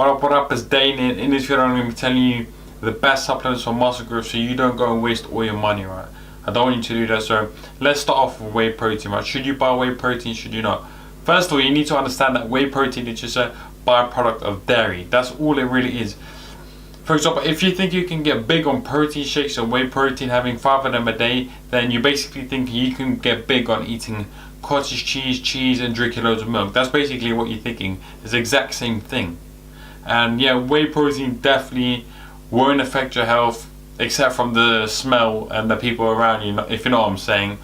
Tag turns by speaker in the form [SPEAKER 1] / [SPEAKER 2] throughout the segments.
[SPEAKER 1] What up is Dane. In this video I'm going to be telling you the best supplements for muscle growth so you don't go and waste all your money, right? I don't want you to do that. So let's start off with whey protein, right? Should you buy whey protein, should you not? First of all, you need to understand that whey protein is just a byproduct of dairy. That's all it really is. For example, if you think you can get big on protein shakes and whey protein, having 5 of them a day, then you basically think you can get big on eating cottage cheese and drinking loads of milk. That's basically what you're thinking. It's the exact same thing. And yeah, whey protein definitely won't affect your health except from the smell and the people around you, if you know what I'm saying.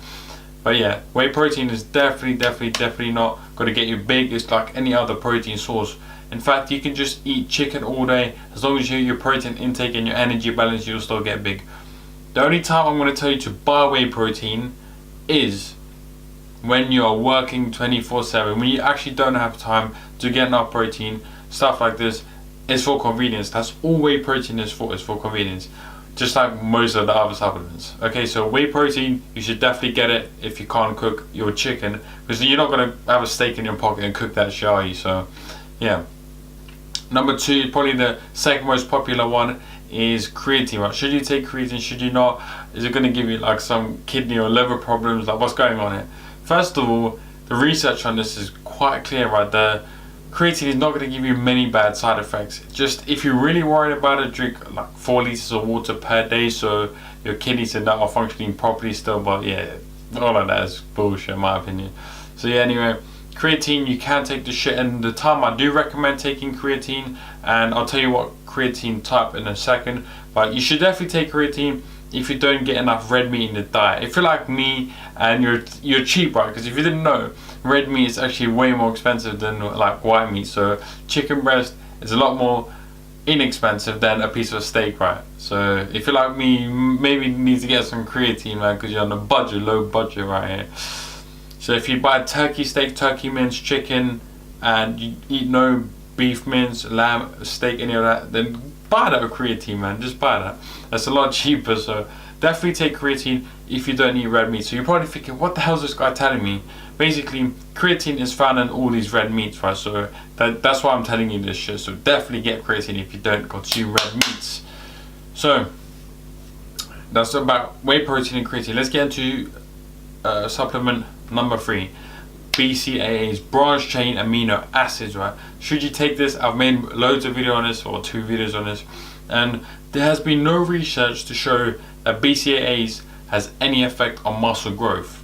[SPEAKER 1] But yeah, whey protein is definitely not going to get you big. It's like any other protein source. In fact, you can just eat chicken all day. As long as you your protein intake and your energy balance, you'll still get big. The only time I'm going to tell you to buy whey protein is when you are working 24/7, when you actually don't have time to get enough protein. Stuff like this is for convenience. That's all whey protein is for convenience, just like most of the other supplements. Okay, so whey protein, you should definitely get it if you can't cook your chicken, because you're not going to have a steak in your pocket and cook that shit, are you? So yeah. Number 2, probably the second most popular one, is creatine, right? Should you take creatine, should you not? Is it going to give you like some kidney or liver problems? Like, what's going on here? First of all, the research on this is quite clear, right? The creatine is not going to give you many bad side effects. Just if you're really worried about it, drink like 4 liters of water per day so your kidneys and that are functioning properly still. But yeah, all of that is bullshit in my opinion. So yeah, anyway, creatine, you can take the shit, and the time I do recommend taking creatine, and I'll tell you what creatine type in a second, but you should definitely take creatine if you don't get enough red meat in the diet. If you're like me and you're cheap, right? Because if you didn't know, red meat is actually way more expensive than like white meat. So chicken breast is a lot more inexpensive than a piece of steak, right? So if you're like me, maybe you need to get some creatine, man, because you're on a budget, low budget right here. So if you buy turkey steak, turkey mince, chicken, and you eat no beef mince, lamb, steak, any of that, then buy that with creatine, man. Just buy that. That's a lot cheaper. So definitely take creatine if you don't eat red meat. So you're probably thinking, what the hell is this guy telling me? Basically, creatine is found in all these red meats, right? So that's why I'm telling you this shit. So definitely get creatine if you don't consume red meats. So that's about whey protein and creatine. Let's get into supplement number 3, BCAAs, branch chain amino acids, right? Should you take this? I've made loads of videos on this, or 2 videos on this, and there has been no research to show that BCAAs has any effect on muscle growth.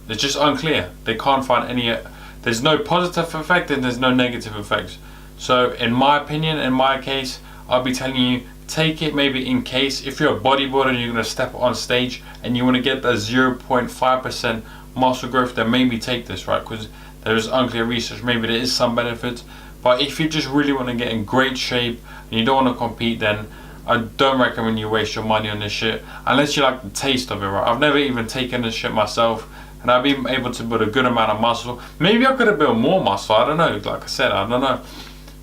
[SPEAKER 1] It's just unclear. They can't find any, there's no positive effect and there's no negative effects. So in my opinion, in my case, I'll be telling you, take it maybe in case if you're a bodybuilder and you're going to step on stage and you want to get that 0.5% muscle growth, then maybe take this, right? Because there is unclear research, maybe there is some benefits. But if you just really want to get in great shape and you don't want to compete, then I don't recommend you waste your money on this shit unless you like the taste of it, right? I've never even taken this shit myself, and I've been able to build a good amount of muscle. Maybe I could have built more muscle, I don't know. Like I said, I don't know.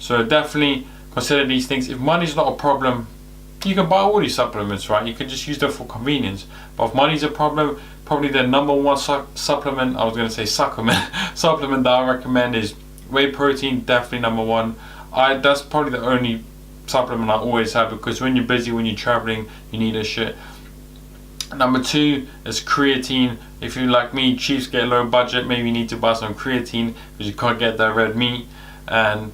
[SPEAKER 1] So definitely consider these things. If money's not a problem, you can buy all these supplements, right? You can just use them for convenience. But if money's a problem, probably the number 1 supplement, I was going to say supplement that I recommend is whey protein. Definitely number 1. That's probably the only supplement I always have, because when you're busy, when you're traveling, you need this shit. Number 2 is creatine. If you like me, chiefs get low budget, maybe you need to buy some creatine because you can't get that red meat. And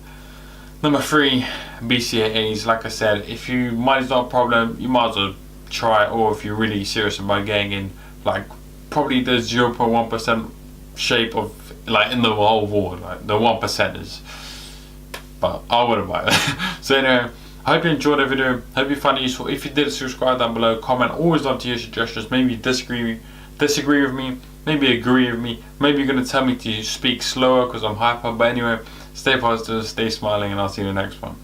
[SPEAKER 1] number 3, BCAAs. Like I said, if you money's not a problem, you might as well try it. Or if you're really serious about getting in, like probably the 0.1% shape of like in the whole world, like the 1%ers. But I wouldn't buy it. So anyway, I hope you enjoyed the video. Hope you found it useful. If you did, subscribe down below, comment. Always love to hear suggestions. Maybe disagree with me, maybe agree with me, maybe you're going to tell me to speak slower because I'm hyper. But anyway, stay positive, stay smiling, and I'll see you in the next one.